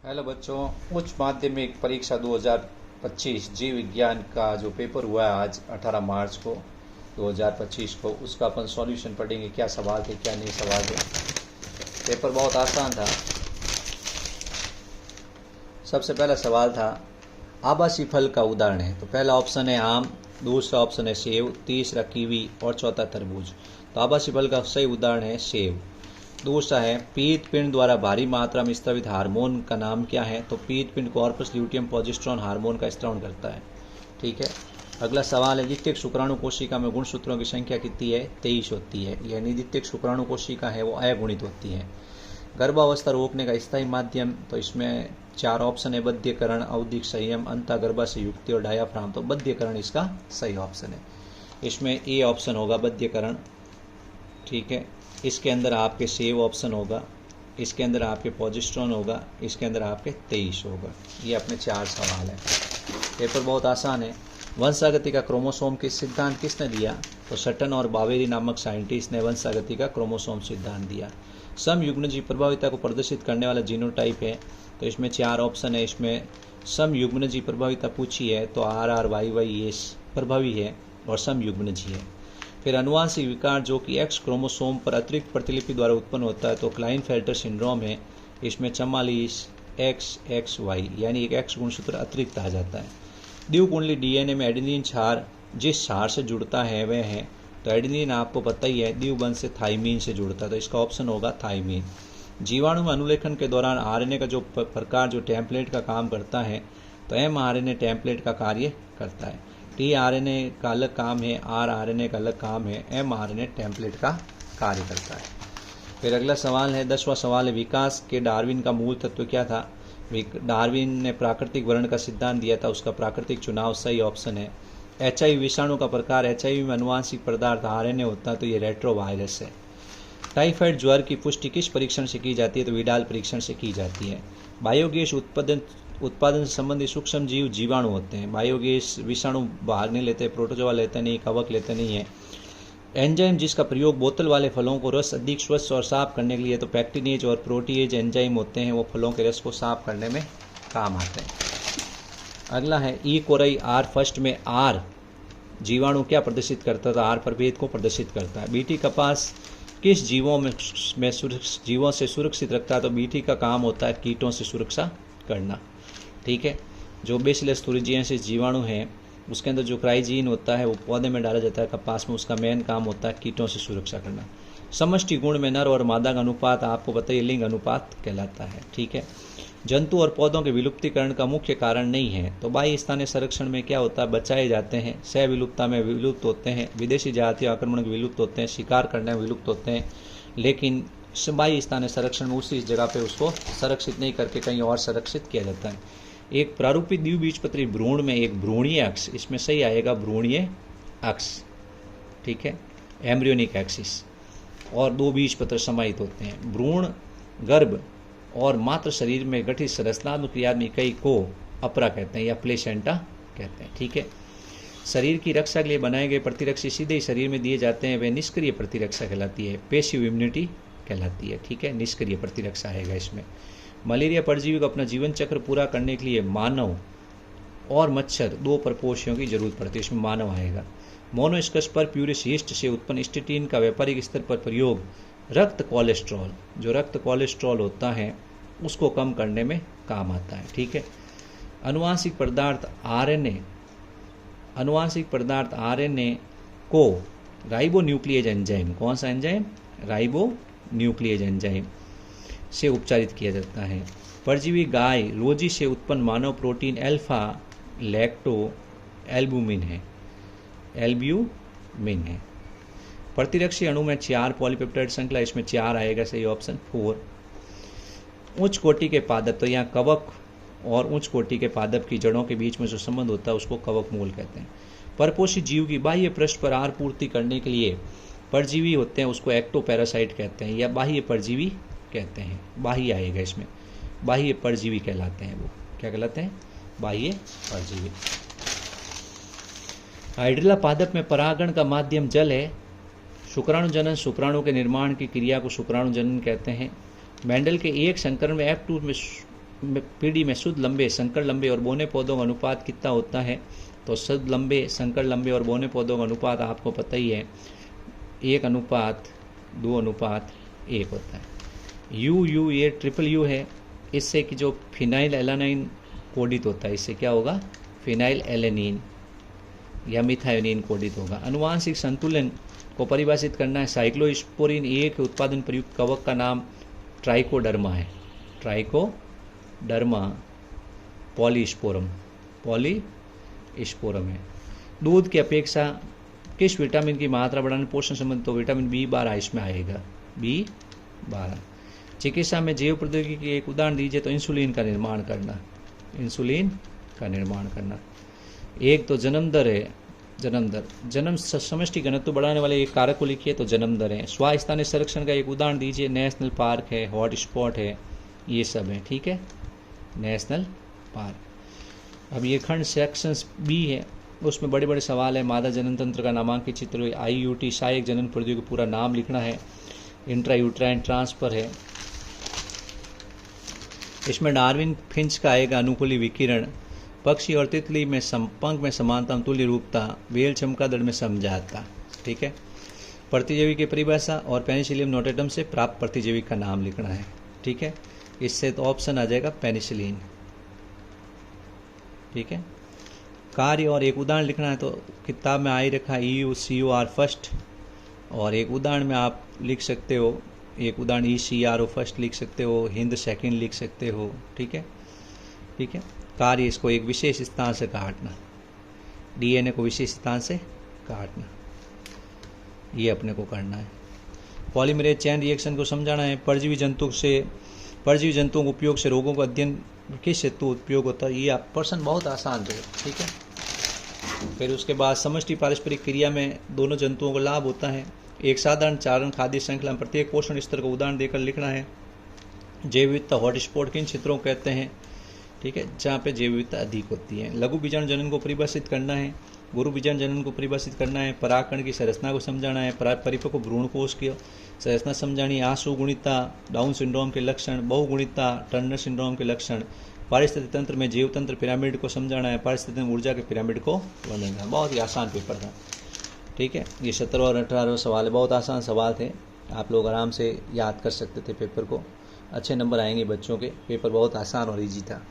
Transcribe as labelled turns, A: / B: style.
A: Hello बच्चों, उच्च माध्यमिक परीक्षा 2025 जीव विज्ञान का जो पेपर हुआ है आज 18 मार्च को 2025 को, उसका अपन सॉल्यूशन पढ़ेंगे। क्या सवाल थे, क्या नहीं सवाल थे। पेपर बहुत आसान था। सबसे पहला सवाल था आभासी फल का उदाहरण है। तो पहला ऑप्शन है आम, दूसरा ऑप्शन है सेब, तीसरा कीवी और चौथा तरबूज। तो आभासी फल का सही उदाहरण है सेब। दूसरा है पीत पिंड द्वारा भारी मात्रा में स्रावित हार्मोन का नाम क्या है। तो पीत पिंड कॉर्पस ल्यूटियम प्रोजेस्टेरोन हार्मोन का स्रावण करता है। ठीक है। अगला सवाल है द्वितीयक शुक्राणु कोशिका में गुणसूत्रों की संख्या कितनी है? 23 होती है। यानी द्वितीयक शुक्राणु कोशिका है वो अगुणित होती है। गर्भावस्था रोकने का स्थायी माध्यम, तो इसमें 4 ऑप्शन है। बद्धीकरण, अवधिक संयम, अंतः गर्भाशय युक्ति और डायाफ्राम। तो बद्धीकरण इसका सही ऑप्शन है। इसमें ए ऑप्शन होगा बद्धीकरण। ठीक है। इसके अंदर आपके सेव ऑप्शन होगा, इसके अंदर आपके प्रोजेस्टेरोन होगा, इसके अंदर आपके 23 होगा। ये अपने 4 सवाल हैं। पेपर बहुत आसान है। वंशागति का क्रोमोसोम के सिद्धांत किसने दिया? तो सटन और बावेरी नामक साइंटिस्ट ने वंशागति का क्रोमोसोम सिद्धांत दिया। समयुग्मनजीवी प्रभाविता को प्रदर्शित करने वाला जीनोटाइप है। तो इसमें 4 ऑप्शन है। इसमें समयुग्मनजीवी प्रभाविता पूछी है तो RRYY ये प्रभावी है और समयुग्मनजीवी है। फिर अनुवांशिक विकार जो कि एक्स क्रोमोसोम पर अतिरिक्त प्रतिलिपि द्वारा उत्पन्न होता है तो क्लाइनफेल्टर सिंड्रोम है। इसमें 44 XXY यानी एक एक्स गुणसूत्र अतिरिक्त आ जाता है। द्विकुंडली DNA में एडेनिन क्षार जिस क्षार से जुड़ता है वह है, तो एडेनिन आपको पता ही है द्विबंध से थाइमीन से जुड़ता है, तो इसका ऑप्शन होगा थाइमीन। जीवाणु में अनुलेखन के दौरान RNA का जो प्रकार जो टेम्पलेट का काम करता है तो mRNA टेम्पलेट का कार्य करता है। tRNA का अलग काम है, rRNA का अलग काम है, mRNA टेम्पलेट का कार्य करता है। फिर अगला सवाल है 10वां सवाल है विकास के डार्विन का मूल तत्व क्या था? डार्विन ने प्राकृतिक वर्ण का सिद्धांत दिया था, उसका प्राकृतिक चुनाव सही ऑप्शन है। HIV विषाणु का प्रकार, HIV में अनुवांशिक पदार्थ RNA होता है तो ये रेट्रोवायरस है। टाइफाइड ज्वर की पुष्टि किस परीक्षण से की जाती है? तो विडाल परीक्षण से की जाती है। बायोगैस उत्पादन से संबंधित सूक्ष्म जीव जीवाणु होते हैं। बायोगैस विषाणु भाग नहीं लेते, प्रोटोजोआ लेते नहीं, कवक लेते नहीं है। एंजाइम जिसका प्रयोग बोतल वाले फलों को रस अधिक स्वच्छ और साफ करने के लिए तो पैक्टिनेज और प्रोटीएज एंजाइम होते हैं, वो फलों के रस को साफ करने में काम आते हैं। अगला है ई कोरई आर फर्स्ट में आर जीवाणु क्या प्रदर्शित करता था? आर प्रभेद को प्रदर्शित करता है। बीटी कपास किस जीवों से सुरक्षित रखता है? तो बीटी का काम होता है कीटों से सुरक्षा करना। ठीक है। जो बेसिलस thuringiensis जीवाणु है उसके अंदर जो क्राइजीन होता है वो पौधे में डाला जाता है कपास में, उसका मेन काम होता है कीटों से सुरक्षा करना। समष्टि गुण में नर और मादा का अनुपात आपको बताइए लिंग अनुपात कहलाता है। ठीक है। जंतु और पौधों के विलुप्तीकरण का मुख्य कारण नहीं है तो बाह्य स्थानीय संरक्षण में क्या होता है? बचाए जाते हैं। सह विलुप्तता में विलुप्त होते हैं। विदेशी जातीय आक्रमण के विलुप्त होते हैं। शिकार करने में विलुप्त होते हैं। लेकिन बाह्य स्थानीय संरक्षण में उसी जगह पे उसको संरक्षित नहीं करके कहीं और संरक्षित किया जाता है। एक प्रारूपित द्विबीजपत्री भ्रूण में एक भ्रूणीय अक्ष, इसमें सही आएगा भ्रूणीय अक्ष। ठीक है। एम्ब्रियोनिक एक्सिस और 2 बीजपत्र समाहित होते हैं। भ्रूण गर्भ और मात्र शरीर में गठित संरचनात्मक क्रियात्मक इकाई को अपरा कहते हैं या प्लेसेंटा कहते हैं। ठीक है। शरीर की रक्षा के लिए बनाए गए प्रतिरक्षी सीधे ही शरीर में दिए जाते हैं, वे निष्क्रिय प्रतिरक्षा कहलाती है, पैसिव इम्यूनिटी कहलाती है। ठीक है। निष्क्रिय प्रतिरक्षा है इसमें। मलेरिया परजीवी को अपना जीवन चक्र पूरा करने के लिए मानव और मच्छर 2 परपोषियों की जरूरत पड़ती है, इसमें मानव आएगा। मोनोस्कस पर प्यूरिस यीस्ट से उत्पन्न स्टेटिन का व्यापारिक स्तर पर प्रयोग रक्त कोलेस्ट्रॉल, जो रक्त कोलेस्ट्रॉल होता है उसको कम करने में काम आता है। ठीक है। अनुवांशिक पदार्थ RNA को राइबोन्यूक्लियेज एंजाइम, कौन सा एंजाइम? राइबोन्यूक्लियेज एंजाइम से उपचारित किया जाता है। परजीवी गाय रोजी से उत्पन्न मानव प्रोटीन अल्फा लैक्टो एल्ब्यूमिन है। प्रतिरक्षी अणु में 4 पॉलीपेप्टाइड श्रृंखला, इसमें 4 आएगा सही ऑप्शन 4। उच्च कोटि के पादप, तो यहाँ कवक और उच्च कोटि के पादप की जड़ों के बीच में जो संबंध होता है उसको कवक मूल कहते हैं। परपोषी जीव की बाह्य पृष्ठ पर आहार पूर्ति करने के लिए परजीवी होते हैं, उसको एक्टोपैरासाइट कहते हैं या बाह्य परजीवी कहते हैं। बाह्य आएगा इसमें, बाह्य परजीवी कहलाते हैं। वो क्या कहलाते हैं? बाह्य परजीवी। हाइड्रिला पादप में परागण का माध्यम जल है। शुक्राणु जनन शुक्राणु के निर्माण की क्रिया को शुक्राणु जनन कहते हैं। मेंडल के एक संकरण में F2 में पीढ़ी में शुद्ध लंबे, संकर लंबे और बौने पौधों का अनुपात कितना होता है? तो शुद्ध लंबे, संकर लंबे और बौने पौधों का अनुपात आपको पता ही है, 1:2:1 होता है। यू ये ट्रिपल यू है, इससे कि जो फिनाइल एलानाइन कोडित होता है, इससे क्या होगा? फिनाइल एलेनिन या मिथायोनिन कोडित होगा। अनुवांशिक संतुलन को परिभाषित करना है। साइक्लोस्पोरिन ए के उत्पादन प्रयुक्त कवक का नाम ट्राइकोडर्मा है। ट्राइकोडर्मा पॉलीस्पोरम है। दूध की अपेक्षा किस विटामिन की मात्रा बढ़ाने पोषण संबंध? तो विटामिन B12 इसमें आएगा, B12। चिकित्सा में जैव प्रौद्योगिकी की एक उदाहरण दीजिए। तो इंसुलिन का निर्माण करना। एक तो जन्म दर है, जन्म समष्टि घनत्व बढ़ाने वाले एक कारक को लिखिए, तो जन्म दर है। स्वास्थ्य संरक्षण का एक उदाहरण दीजिए। नेशनल पार्क है, हॉटस्पॉट है, ये सब है, ठीक है, नेशनल पार्क। अब ये खंड सेक्शन बी है, उसमें बड़े बड़े सवाल है। मादा जनन तंत्र का नामांकित चित्र, IUT सहायक जनन प्रौद्योगिकी पूरा नाम लिखना है। इंट्रायूट्राइन ट्रांसफर है। इसमें डार्विन फिंच का आएगा अनुकूली विकिरण, पक्षी और तितली में पंख में समानता, तुल्य रूपता, बेल चमगादड़ में समझाता, ठीक है। प्रतिजीवी की परिभाषा और पेनिसिलियम नोटेटम से प्राप्त प्रतिजीवी का नाम लिखना है, ठीक है। इससे तो ऑप्शन आ जाएगा पेनिसिलिन, ठीक है। कार्य और एक उदाहरण लिखना है, तो किताब में आई रखा EUCOR फर्स्ट, और एक उदाहरण में आप लिख सकते हो, एक उदाहरण ECRO फर्स्ट लिख सकते हो, हिंद सेकंड लिख सकते हो, ठीक है। कार्य इसको एक विशेष स्थान से काटना, DNA को विशेष स्थान से काटना, ये अपने को करना है। पॉलीमरेज चेन रिएक्शन को समझाना है। परजीवी जंतुओं के उपयोग से रोगों का अध्ययन किस हेतु उपयोग होता है? ये आप प्रश्न बहुत आसान थे, ठीक है। फिर उसके बाद समष्टि पारस्परिक क्रिया में दोनों जंतुओं को लाभ होता है। एक साधारण चारण खाद्य श्रृंखला में प्रत्येक पोषण स्तर का उदाहरण देकर लिखना है। जैव विविधता हॉटस्पॉट किन क्षेत्रों को कहते हैं? ठीक है, जहाँ पे जैव विविधता अधिक होती है। लघु बीजाणु जनन को परिभाषित करना है। गुरु बीजाणु जनन को परिभाषित करना है। परागकण की संरचना को समझाना है। परिपक्व भ्रूण कोष की संरचना समझानी है। आशुगुणिता डाउन सिंड्रोम के लक्षण, बहुगुणिता टर्नर सिंड्रोम के लक्षण, पारिस्थितिक तंत्र में जीव तंत्र पिरामिड को समझाना है। पारिस्थितिक ऊर्जा के पिरामिड को वर्णन करना। बहुत ही आसान पेपर था, ठीक है। ये 17 और 18 सवाल है, बहुत आसान सवाल थे, आप लोग आराम से याद कर सकते थे पेपर को। अच्छे नंबर आएंगे बच्चों के, पेपर बहुत आसान और ईजी था।